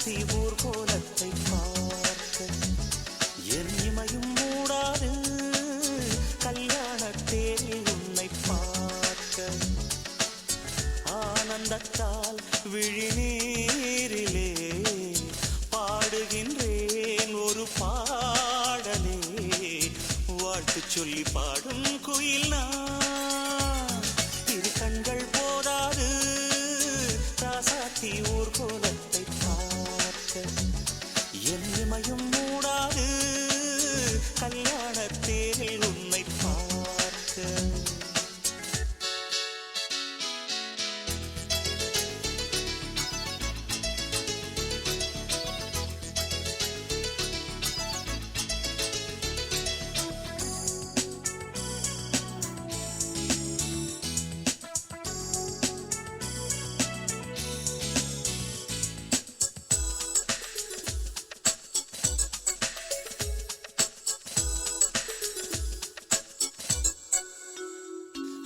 ராசாத்தி ஊர்கோலத்தை பார்க்க என் இமையும் மூடாது கல்யாண தேரில் உன்னை பார்க்க ஆனந்தத்தால் விழிநீரிலே பாடுகின்றேன் ஒரு பாடலே வாழ்த்து சொல்லி பாடும் குயில் நான் இரு கண்கள் போதாது ராசாத்தி ஊர்கோலத்தை பார்க்க என் இமையும் மூடாது கல்யாண தேரில் உன்னை பார்க்க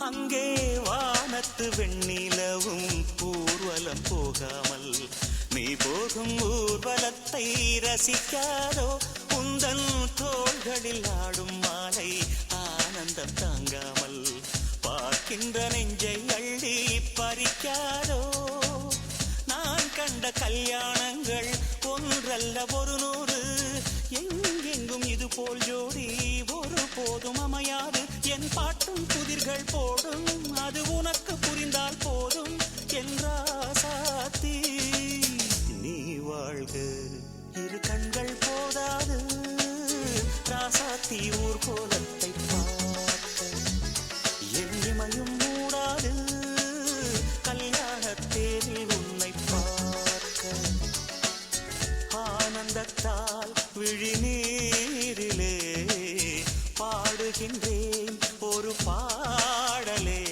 அங்கே வானத்து வெண்ணிலவும் ஊர்வலம் போகாமல் நீ போகும் ஊர்வலத்தை ரசிக்காதோ உந்தன் தோள்களில் ஆடும் மாலை ஆனந்தம் தாங்காமல் பார்க்கின்ற நெஞ்சை அள்ளி பறிக்காதோ நான் கண்ட கல்யாணங்கள் ஒன்றல்ல ஒரு நூறு எங்கெங்கும் இது போல் ஜோடி ஒரு போதும் அமையாது என் பாட்டும் புதிர்கள் போடும் அது உனக்கு புரிந்தால் போதும் என் ராசாத்தி நீ வாழ்க இரு கண்கள் போதாது ராசாத்தி ஊர்கோலத்தை பார்க்க என் இமையும் மூடாது கல்யாண தேரில் உன்னை பார்க்க ஆனந்தத்தால் விழிநீரிலே பாடுகின்றேன் ஒரு பாடலே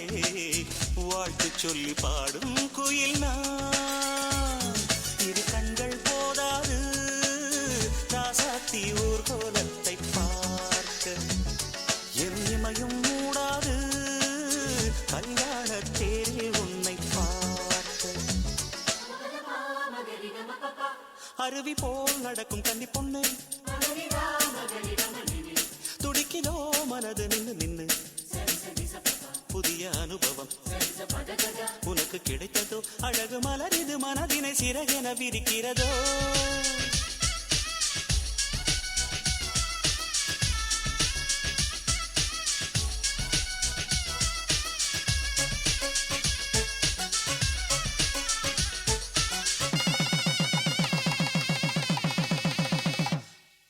வாழ்த்து சொல்லி பாடும் குயில் நான் இரு கண்கள் போதாது ராசாத்தி ஊர்கோலத்தை பார்க்க என் இமையும் மூடாது கல்யாண தேரில் உன்னை பார்க்க அருவி போல் நடக்கும் கன்னி பொண்ணு துடிக்கிதோ மனது நின்னு நின்னு புதிய அனுபவம் உனக்கு கிடைத்ததோ அழகு மலர் இது மனதினை சிறகென விரிக்கிறதோ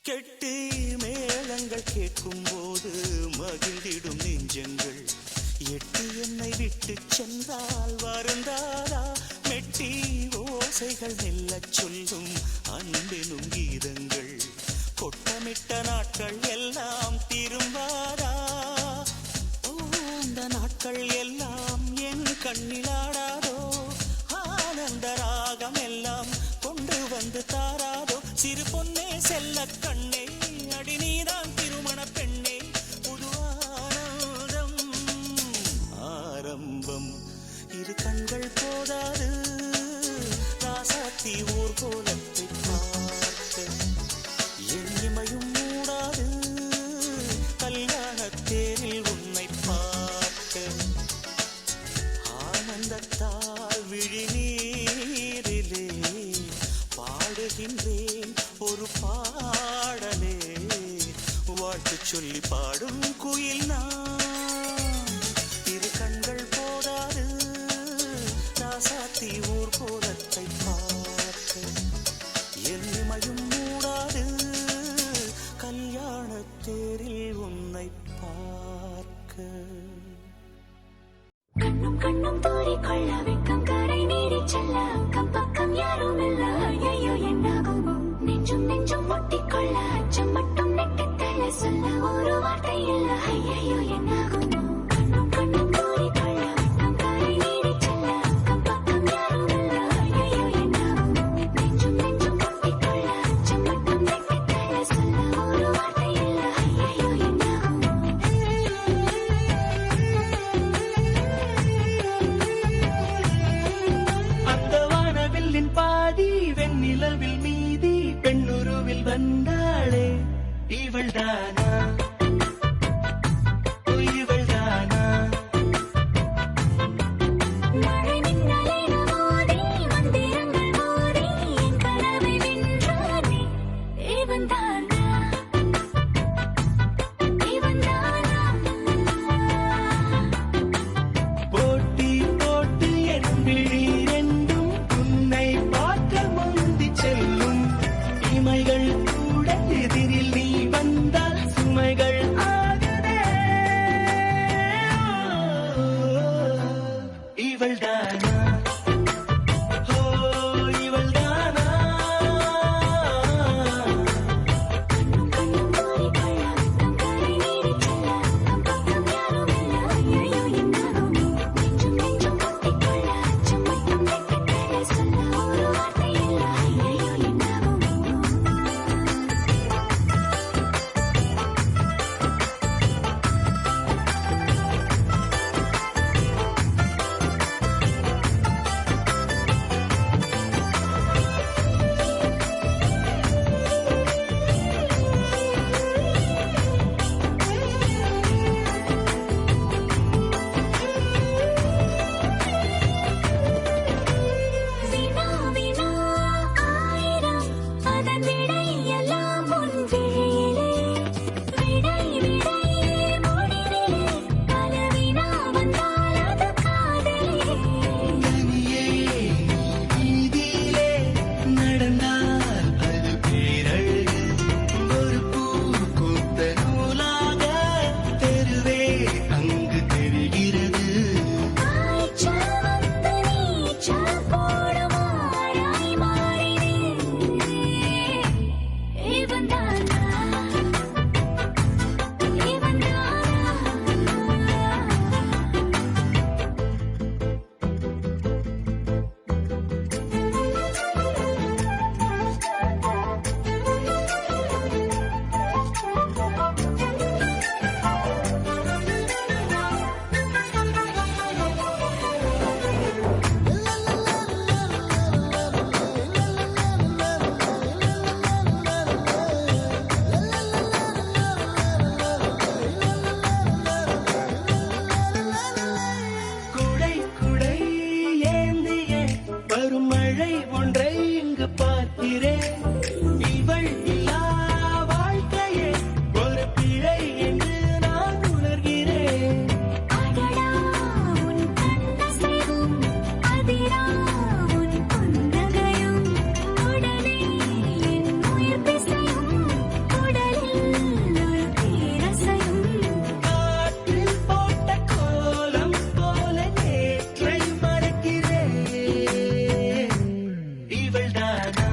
கெட்டி மேளங்கள் கேட்கும் போது மகிழ்ந்திடும் நெஞ்சங்கள் எட்டி என்னை விட்டு சென்றால் வருந்தாரா மெட்டி ஓசைகள் மெல்ல சொல்லும் அன்பெனும் கீதங்கள் கொட்டமிட்ட நாட்கள் எல்லாம் திரும்பாரா அந்த நாட்கள் எல்லாம் என் கண்ணிலாடாதோ ஆனந்த ராகம் எல்லாம் கொண்டு வந்து தாராதோ சிறு பொன்னே செல்ல கண்ணே அடி நீதான் திருமண பெண்ணே புது ஆனந்தம் ஆரம்பம் இரு கண்கள் போதாது ராசாத்தி ஊர்கோலத்தை பார்க்க என் இமையும் மூடாது கல்யாண தேரில் உன்னை பார்க்க ஆனந்தத்தால் விழிநீரிலே பாடுகின்றேன் ஒரு பாடலே வாழ்த்து சொல்லி பாடும் குயில் நான் இரு கண்கள் போதாது ராசாத்தி ஊர்கோலத்தை பார்க்க என் இமையும் மூடாது கல்யாண தேரில் உன்னை பார்க்க கண்ணும் கண்ணும் தூரிக்கொள்ள வெக்கம் கரை நீடி செல்ல அக்கம் பக்கம் யாரும் இல்ல ஐயோ என்னாகுமோ நெஞ்சும் நெஞ்சும் ஒட்டிக்கொள்ள அச்சம் மட்டும் நெட்டித்தள்ள சொல்ல ஒரு வார்த்தை இல்ல ஐயோ என்னாகுமோ கண்ணும் கண்ணும் தூரிக்கொள்ள வெக்கம் கரை நீடி செல்ல அக்கம் பக்கம் யாரும் இல்ல ஐயோ என்னாகுமோ நெஞ்சும் நெஞ்சும் ஒட்டிக்கொள்ள அச்சம் மட்டும் நெட்டித்தள்ள சொல்ல ஒரு வார்த்தை இல்ல ஐயோ என்னாகுமோ அந்த வானவில்லின் பாதி வெண்ணிலவில் மீ வந்தாளே இவள்தானா இவள்தானா மழை மின்னலின மோதி மந்திரங்கள் மோதி என் கனவை வென்றானே இவன்தானா இவன்தானா போட்டி போட்டு என் விழி ரெண்டும் உன்னை பார்க்க முந்தி செல்லும் இமைகள் கூட எதிரில் நீ வந்தால் சுமைகள் ஆகுதே இவள்தானா ஓ இவள்தானா கண்ணும் கண்ணும் கோரிக்கொள்ள வெட்கம் கரை நீடிச் செல்ல அக்கம் பக்கம் யாரும் இல்ல ஐயையோ என்னாகுமோ நெஞ்சும் நெஞ்சும் ஒட்டிக்கொள்ள அச்சம் மட்டும் வெட்கத்தாலே சொல்ல ஒரு வார்த்தை இல்ல ஐயையோ என்னாகுமோ வினா வினா ஆயிரம் அதன் விடை எல்லாம் உன் விழியிலே விடை விடை முடிவிலே பல வினா வந்தால் அது காதலே தனியே வீதியிலே நடந்தால் அது பேரழகு ஒரு பூ பூத்த நூலாக தெருவே அங்கு தெரிகிறது காய்ச்சல் வந்து நீச்சல் போடுமாறாய் மாறினேன் இவன்தானா இவன்தானா குடை குடை ஏந்திய வரும் மழை ஒன்றை இங்கு பார்க்கிறேன் இவள் இல்லா வாழ்க்கையே ஒரு பிழை என்று நான் உணர்கிறேன் அடடா உன் கண்ணசைவும் அதிரா உன் புன்னகையும் உடனே என் உயிர் பிசையும் உடலில் ஒரு பேரசையும் காற்றில் போட்ட கோலம் போல நேற்றை மறக்கிறேன் இவள்தானா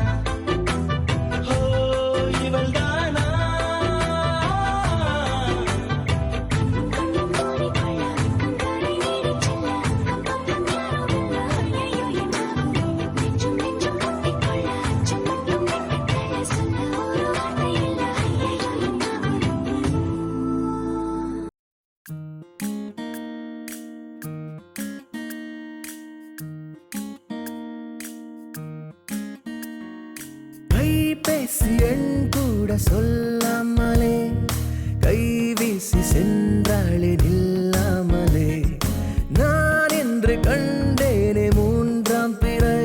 ஓ இவள்தானா கண்ணும் கோரிக்கொள்ள வெட்கம் கரை நீடிச் செல்ல அக்கம் பக்கம் யாரும் இல்ல ஐயையோ என்னாகுமோ நெஞ்சும் நெஞ்சும் ஒட்டிக்கொள்ள அச்சம் மட்டும் வெட்கத்தாலே சொல்ல ஒரு வார்த்தை இல்ல ஐயையோ என்னாகுமோ கைபேசி எண் கூட சொல்லாமலே கைவீசி சென்றாளே நில்லாமலே நான் என்று கண்டேனே மூன்றாம் பிறை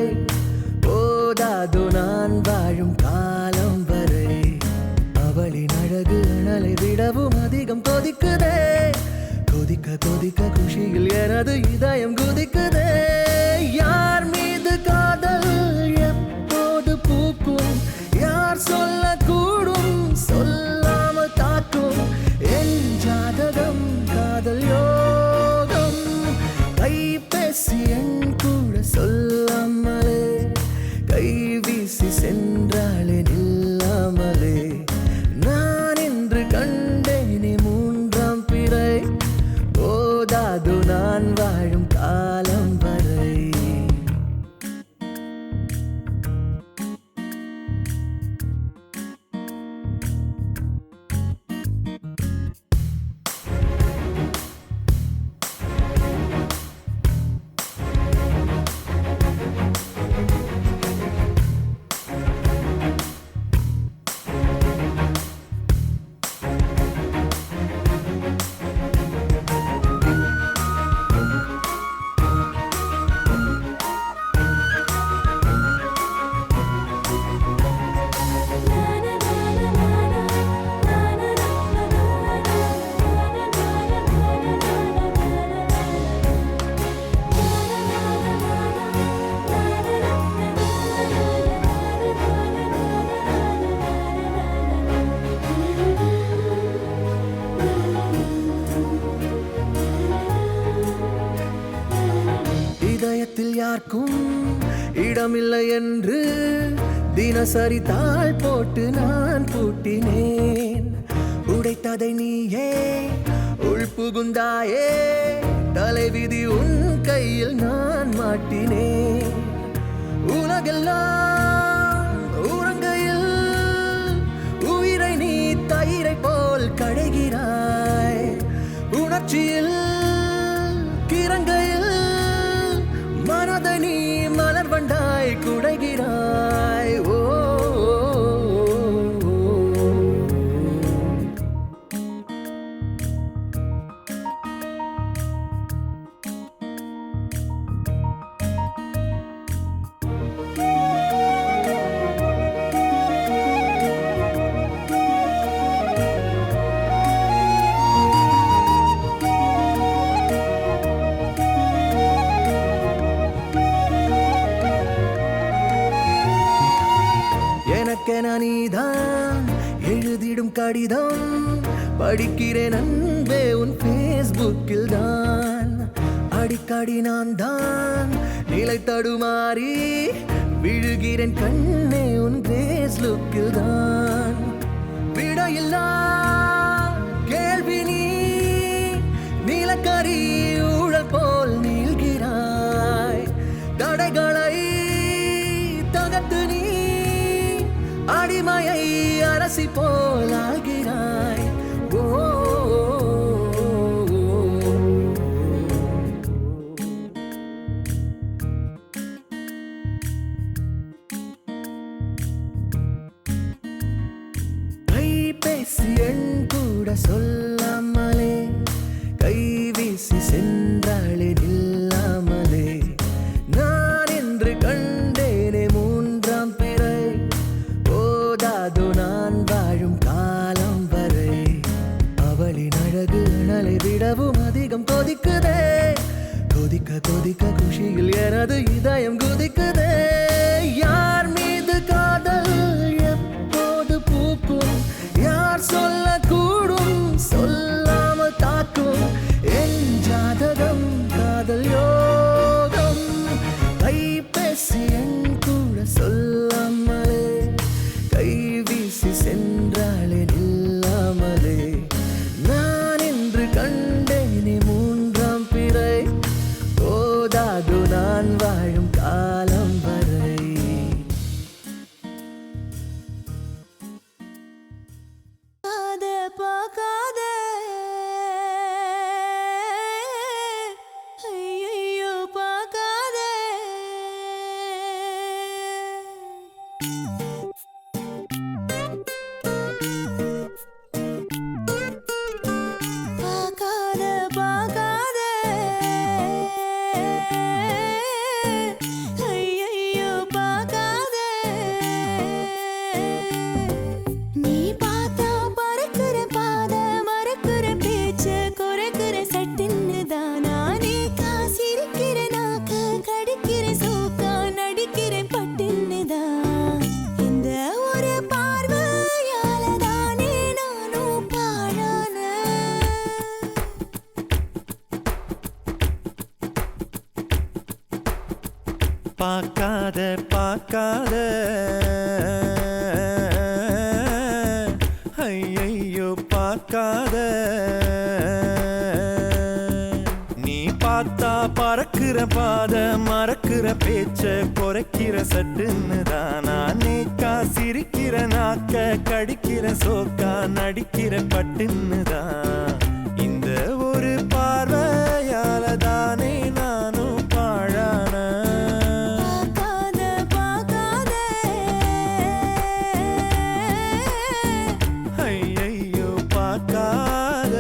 போதாதோ நான் வாழும் காலம் வரை அவளின் அழகு அனலை விடவும் அதிகம் கொதிக்குதே கொதிக்க கொதிக்க குஷியில் எனது இதயம் குதிக்குதே யார் மீது காதல் எப்போது பூக்கும் யார் சொல்லக்கூடும் சொல்லாம தாக்கும் என் ஜாதகம் காதல் யோகம் கைபேசி எண் கூட சொல்லாமலே கைவீசி சென்றாளே நில்லாமலே நான் என்று கண்டேனே மூன்றாம் பிறை போதாது நான் வாழும் காலம் வரை இடமில்லை என்று தினசரி தாள் போட்டு நான் பூட்டினேன். உடைத்ததை நீயே உள்புகுந்தாயே, தலைவிதி உன் கையில் நான் மாட்டினேன். உலகெல்லாம் உறங்கையில் உயிரை நீ தயிரை போல் கடைகிறாய். உணர்ச்சியில் கிறங்கையில் மனதை நீ மலர் வண்டாய் குடைகிறாய். ஓ எனக்கென நீதான் எழுதிடும் கடிதம் படிக்கிறேன் அன்பே உன் ஃபேஸ்புக்கில் தான். அடிக்கடி நான் தான் நிலை தடுமாறி விழுகிறேன் கண்ணே உன் ஃபேஸ்புக்கில் தான். விடையில்லா கேள்வி நீ நீலக்கரி ஊழல் போல் நீள்கிறாய். தடைகளை தகர்த்து நீ அடிமையை அரசி போலாகிறாய். ஓ கைபேசி எண் கூட சொல்லாமலே கைவீசி சென்றாளே நில்லாமலே. நான் என்று கண்டேனே மூன்றாம் பிறை, போதாதோ நான் வாழும் காலம் வரை. அவளின் அழகு அனலை விடவும் அதிகம் கொதிக்குதே. கொதிக்க கொதிக்க குஷியில் எனது இதயம் குதிக்குதே. யார் மீது காதல் எப்போது பூக்கும், யார் சொல்லக்கூடும் சொல்லாமல் தாக்கும். என் ஜாதகம் காதல் யோகம். கைபேசி என் கூட சொல்லாமலே கைவீசி சென்றாளே நில்லாமலே. நான் என்று கண்டேனே மூன்றாம் பிறை, போதாது நான் வாழும் காலம் வரை. பார்க்காத ஐயையோ பார்க்காத. பார்க்காத பார்க்காத ஐயையோ பார்க்காத. நீ பார்த்தா பறக்கிற பாத மறக்கிற பேச்சு குறைக்கிற சட்டின்னு தானா. நீ காசிருக்கிற நாக்க கடிக்கிற சோக்கா நடிக்கிற பட்டின்னு தான். இந்த ஒரு பார்வையால தானே நானும் பாழான. பார்க்காத பார்க்காத ஐயையோ பார்க்காத. நீ பார்த்தா பறக்கிற பாத மறக்கிற பேச்ச குறைக்கிற சட்டுன்னு தானா. நேக்கா சிரிக்கிற நாக்க கடிக்கிற சோக்கா நடிக்கிற பட்டுன்னு தான். இந்த ஒரு பார்வையால தானே நானும் பாழான. பார்க்காத பார்க்காத ஐயையோ பார்க்காத.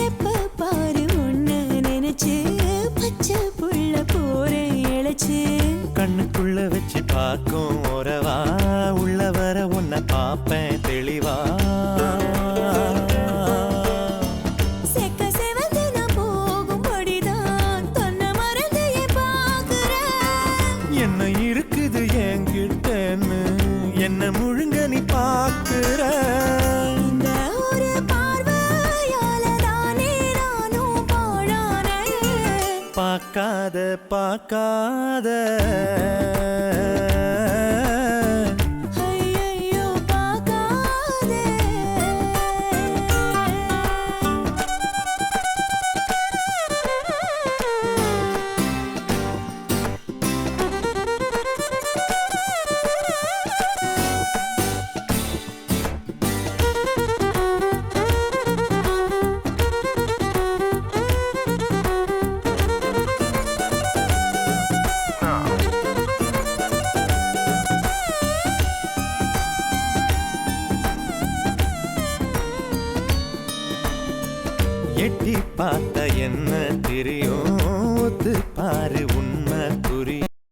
எப்ப பாரு உன்ன நினைச்சு பச்சை புள்ள போறேன் இழைச்சு. கண்ணுக்குள்ள வச்சு பார்க்கும் உறவா உள்ள வர உன்னை அத பார்க்காத ஐயையோ பார்க்காதே எட்டி பார்த்த என்ன தெரியும் ஒத்து பாரு